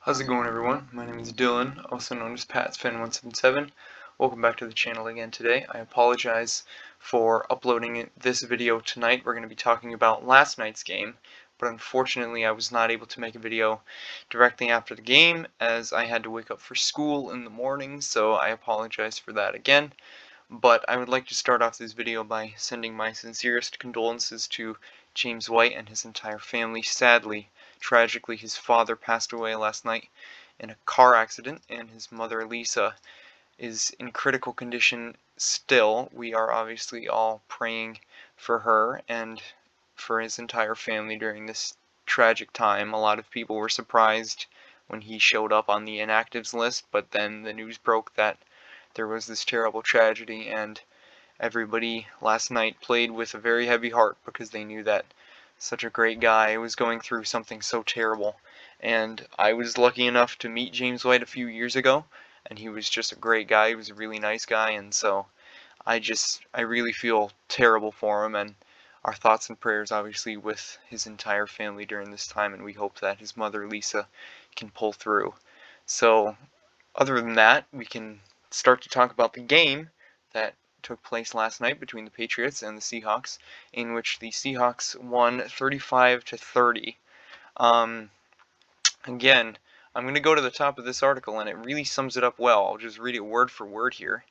How's it going, everyone? My name is Dylan, also known as PatsFan177. Welcome back to the channel again today. I apologize for uploading this video tonight. We're going to be talking about last night's game, but unfortunately I was not able to make a video directly after the game as I had to wake up for school in the morning, so I apologize for that again. But I would like to start off this video by sending my sincerest condolences to James White and his entire family. Sadly, tragically, his father passed away last night in a car accident, and his mother, Lisa, is in critical condition still. We are obviously all praying for her and for his entire family during this tragic time. A lot of people were surprised when he showed up on the inactives list, but then the news broke that there was this terrible tragedy, and everybody last night played with a very heavy heart because they knew that such a great guy was going through something so terrible. And I was lucky enough to meet James White a few years ago, and he was just a great guy. He was a really nice guy, and so I really feel terrible for him, and our thoughts and prayers obviously with his entire family during this time, and we hope that his mother Lisa can pull through. So other than that, we can start to talk about the game that took place last night between the Patriots and the Seahawks, in which the Seahawks won 35-30. Again, I'm going to go to the top of this article, and it really sums it up well. I'll just read it word for word here.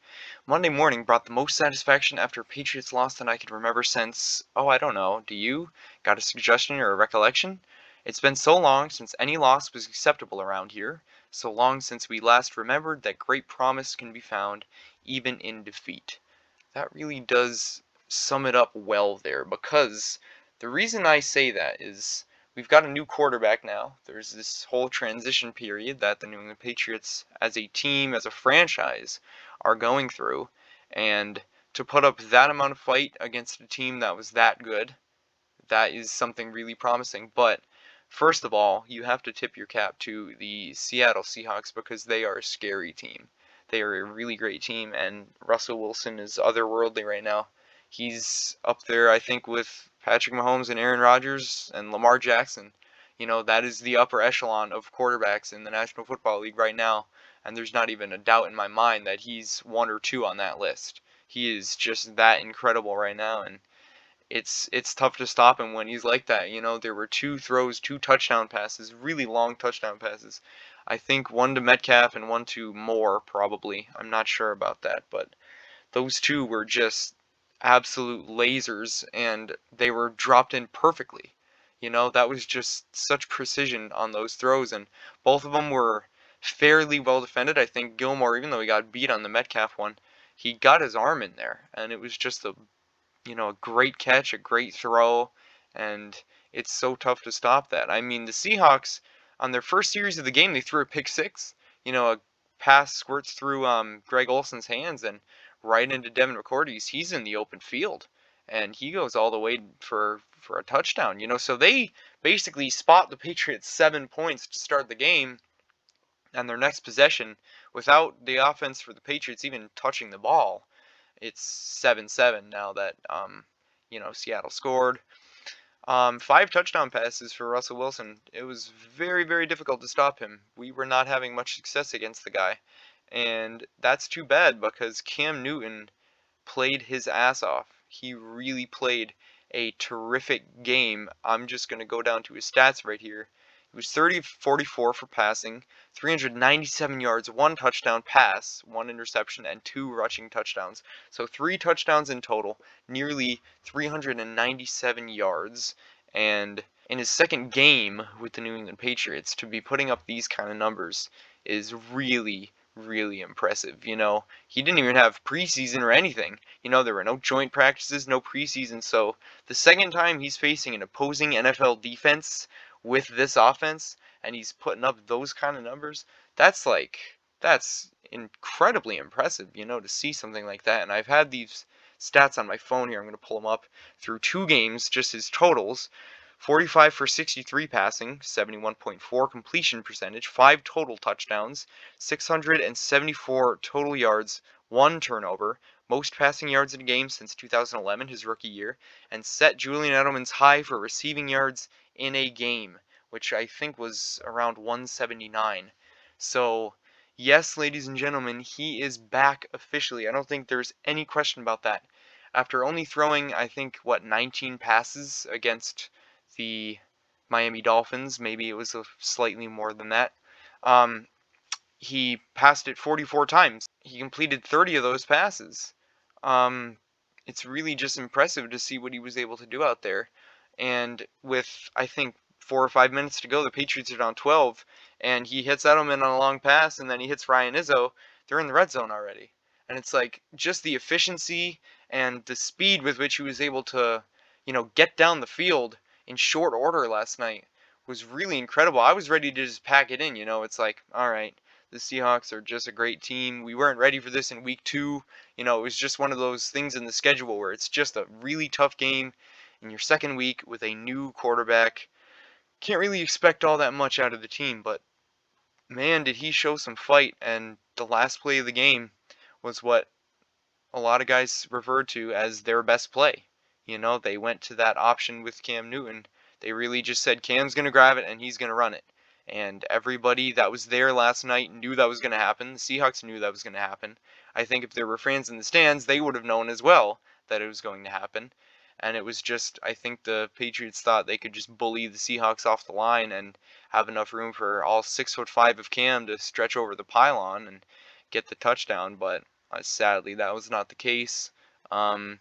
Monday morning brought the most satisfaction after Patriots loss that I could remember since, oh, I don't know, do you? Got a suggestion or a recollection? It's been so long since any loss was acceptable around here, so long since we last remembered that great promise can be found even in defeat. That really does sum it up well there, because the reason I say that is we've got a new quarterback now. There's this whole transition period that the New England Patriots as a team, as a franchise, are going through, and to put up that amount of fight against a team that was that good, that is something really promising. But first of all, you have to tip your cap to the Seattle Seahawks because they are a scary team. They are a really great team, and Russell Wilson is otherworldly right now. He's up there, I think, with Patrick Mahomes and Aaron Rodgers and Lamar Jackson. You know, that is the upper echelon of quarterbacks in the National Football League right now, and there's not even a doubt in my mind that he's one or two on that list. He is just that incredible right now, and it's tough to stop him when he's like that. You know, there were two throws, two touchdown passes, really long touchdown passes. I think one to Metcalf and one to Moore, probably. I'm not sure about that, but those two were just absolute lasers, and they were dropped in perfectly. You know, that was just such precision on those throws, and both of them were fairly well defended. I think Gilmore, even though he got beat on the Metcalf one, he got his arm in there, and it was just a great catch, a great throw, and it's so tough to stop that. I mean, the Seahawks, on their first series of the game, they threw a pick six. A pass squirts through Greg Olson's hands and right into Devin McCourty's. He's in the open field, and he goes all the way for a touchdown. So they basically spot the Patriots 7 points to start the game, and their next possession, without the offense for the Patriots even touching the ball, it's 7-7 now that Seattle scored. 5 touchdown passes for Russell Wilson. It was very, very difficult to stop him. We were not having much success against the guy, and that's too bad because Cam Newton played his ass off. He really played a terrific game. I'm just going to go down to his stats right here. He was 30-44 for passing, 397 yards, 1 touchdown pass, 1 interception, and 2 rushing touchdowns. So 3 touchdowns in total, nearly 397 yards. And in his second game with the New England Patriots, to be putting up these kind of numbers is really, really impressive. He didn't even have preseason or anything. There were no joint practices, no preseason. So the second time he's facing an opposing NFL defense with this offense, and he's putting up those kind of numbers, that's incredibly impressive, to see something like that. And I've had these stats on my phone here. I'm going to pull them up through 2 games, just his totals. 45 for 63 passing, 71.4 completion percentage, 5 total touchdowns, 674 total yards, 1 turnover, most passing yards in a game since 2011, his rookie year, and set Julian Edelman's high for receiving yards in a game which I think was around 179. So, yes, ladies and gentlemen, he is back officially. I don't think there's any question about that. After only throwing, I think, what, 19 passes against the Miami Dolphins, maybe it was a slightly more than that. Um, he passed it 44 times. He completed 30 of those passes. Um, it's really just impressive to see what he was able to do out there. And with, I think, 4 or 5 minutes to go, the Patriots are down 12, and he hits Edelman on a long pass, and then he hits Ryan Izzo. They're in the red zone already. And it's like just the efficiency and the speed with which he was able to, get down the field in short order last night was really incredible. I was ready to just pack it in, It's like, all right, the Seahawks are just a great team. We weren't ready for this in week 2. It was just one of those things in the schedule where it's just a really tough game in your second week with a new quarterback. Can't really expect all that much out of the team, but man, did he show some fight. And the last play of the game was what a lot of guys referred to as their best play. They went to that option with Cam Newton. They really just said Cam's going to grab it and he's going to run it. And everybody that was there last night knew that was going to happen. The Seahawks knew that was going to happen. I think if there were fans in the stands, they would have known as well that it was going to happen. And it was just, I think the Patriots thought they could just bully the Seahawks off the line and have enough room for all 6'5" of Cam to stretch over the pylon and get the touchdown. But sadly, that was not the case. Um,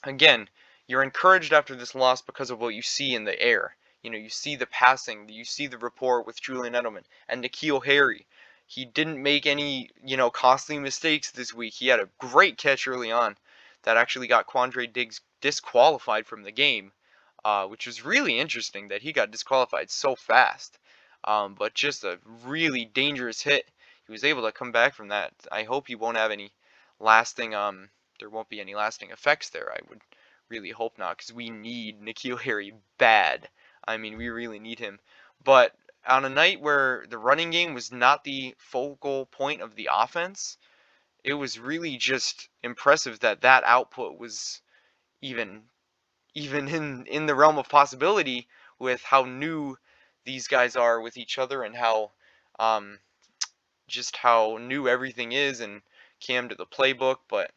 Again, you're encouraged after this loss because of what you see in the air. You see the passing, you see the rapport with Julian Edelman and N'Keal Harry. He didn't make any, costly mistakes this week. He had a great catch early on that actually got Quandre Diggs disqualified from the game, which was really interesting that he got disqualified so fast. But just a really dangerous hit. He was able to come back from that. I hope he won't have any lasting there won't be any lasting effects there. I would really hope not, because we need N'Keal Harry bad. I mean, we really need him. But on a night where the running game was not the focal point of the offense, it was really just impressive that that output was even in the realm of possibility with how new these guys are with each other and how just how new everything is and Cam to the playbook. But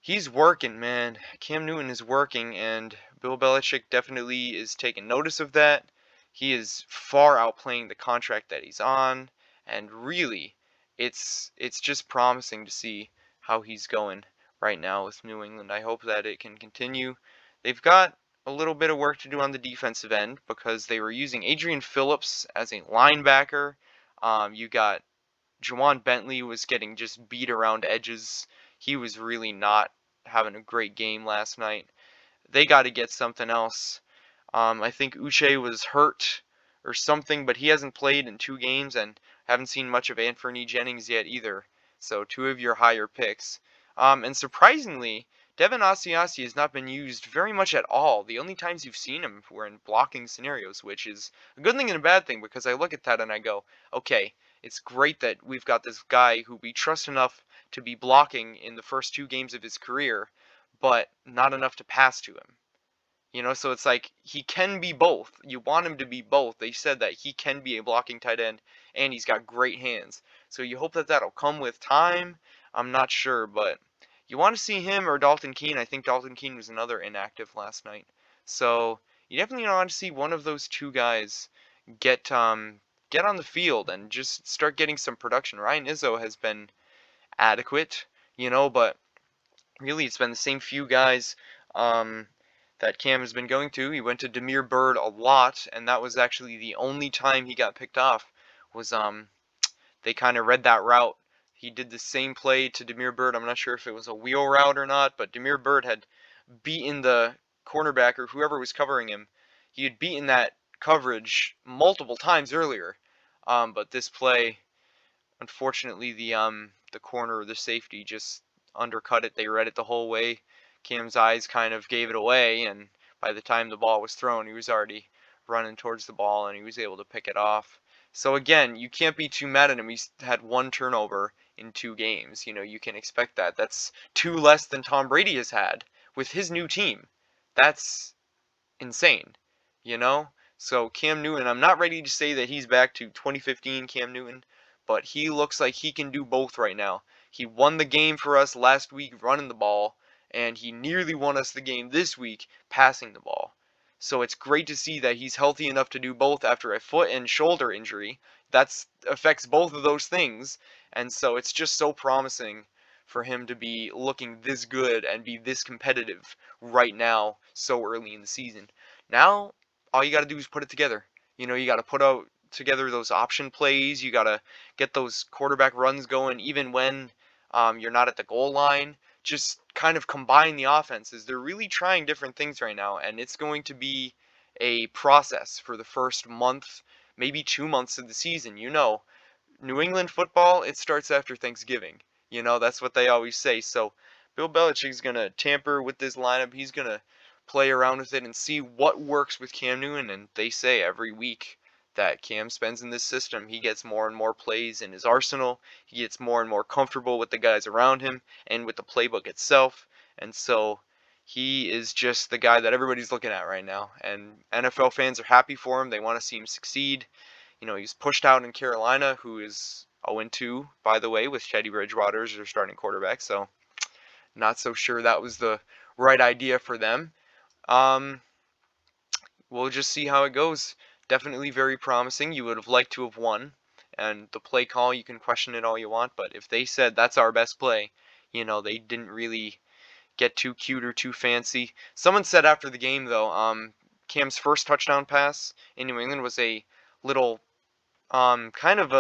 he's working, man. Cam Newton is working, and Bill Belichick definitely is taking notice of that. He is far outplaying the contract that he's on, and really, it's just promising to see how he's going right now with New England. I hope that it can continue. They've got a little bit of work to do on the defensive end because they were using Adrian Phillips as a linebacker. You got Juwan Bentley was getting just beat around edges. He was really not having a great game last night. They got to get something else. I think Uche was hurt or something, but he hasn't played in 2 games, and haven't seen much of Anthony Jennings yet either. So 2 of your higher picks. And surprisingly, Devin Asiasi has not been used very much at all. The only times you've seen him were in blocking scenarios, which is a good thing and a bad thing, because I look at that and I go, okay, it's great that we've got this guy who we trust enough to be blocking in the first 2 games of his career, but not enough to pass to him. So it's like he can be both. You want him to be both. They said that he can be a blocking tight end, and he's got great hands. So you hope that that'll come with time. I'm not sure, but you want to see him or Dalton Keene. I think Dalton Keene was another inactive last night. So you definitely want to see one of those 2 guys get on the field and just start getting some production. Ryan Izzo has been adequate, but really it's been the same few guys that Cam has been going to. He went to Damiere Byrd a lot, and that was actually the only time he got picked off. Was they kind of read that route. He did the same play to Damiere Byrd. I'm not sure if it was a wheel route or not, but Damiere Byrd had beaten the cornerback or whoever was covering him. He had beaten that coverage multiple times earlier. But this play, unfortunately, the corner or the safety just undercut it. They read it the whole way. Cam's eyes kind of gave it away, and by the time the ball was thrown, he was already running towards the ball, and he was able to pick it off. So again, you can't be too mad at him. He's had 1 turnover in 2 games. You can expect that. That's 2 less than Tom Brady has had with his new team. That's insane, you know? So Cam Newton, I'm not ready to say that he's back to 2015 Cam Newton, but he looks like he can do both right now. He won the game for us last week running the ball, and he nearly won us the game this week passing the ball. So it's great to see that he's healthy enough to do both after a foot and shoulder injury. That affects both of those things, and so it's just so promising for him to be looking this good and be this competitive right now so early in the season. Now all you got to do is put it together. You got to put out together those option plays. You got to get those quarterback runs going, even when you're not at the goal line. Just kind of combine the offenses. They're really trying different things right now, and it's going to be a process for the first month, maybe 2 months of the season. New England football, it starts after Thanksgiving. That's what they always say. So Bill Belichick's going to tamper with this lineup. He's going to play around with it and see what works with Cam Newton. And they say every week that Cam spends in this system, he gets more and more plays in his arsenal. He gets more and more comfortable with the guys around him and with the playbook itself. And so he is just the guy that everybody's looking at right now. And NFL fans are happy for him. They want to see him succeed. He's pushed out in Carolina, who is 0-2, by the way, with Teddy Bridgewater as their starting quarterback. So not so sure that was the right idea for them. Um, we'll just see how it goes. Definitely very promising. You would have liked to have won. And the play call, you can question it all you want, but if they said that's our best play, they didn't really get too cute or too fancy. Someone said after the game, though, Cam's first touchdown pass in New England was a little kind of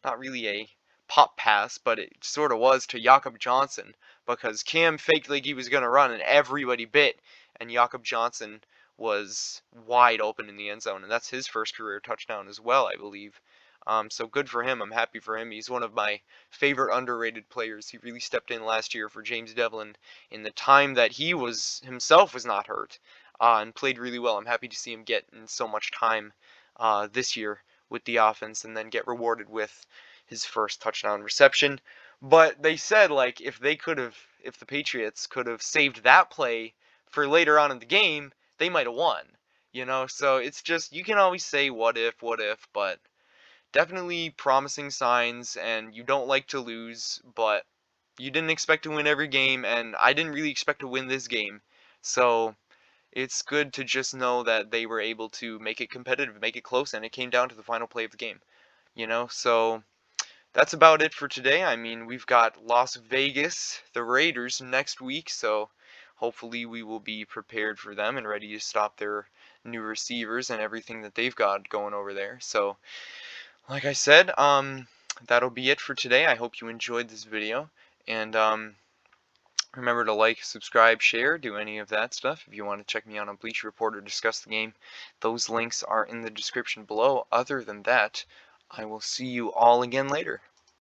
not really a pop pass, but it sort of was to Jakob Johnson because Cam faked like he was going to run and everybody bit, and Jakob Johnson was wide open in the end zone, and that's his first career touchdown as well, I believe. So good for him. I'm happy for him. He's one of my favorite underrated players. He really stepped in last year for James Devlin in the time that he himself was not hurt, and played really well. I'm happy to see him get in so much time this year with the offense and then get rewarded with his first touchdown reception. But they said, like, if the Patriots could have saved that play for later on in the game, they might have won. So it's just, you can always say what if, but definitely promising signs, and you don't like to lose, but you didn't expect to win every game, and I didn't really expect to win this game. So it's good to just know that they were able to make it competitive, make it close, and it came down to the final play of the game. So that's about it for today. I mean, we've got Las Vegas, the Raiders, next week, so hopefully we will be prepared for them and ready to stop their new receivers and everything that they've got going over there. So, like I said, that'll be it for today. I hope you enjoyed this video, and remember to like, subscribe, share, do any of that stuff. If you want to check me out on Bleacher Report or discuss the game, those links are in the description below. Other than that, I will see you all again later.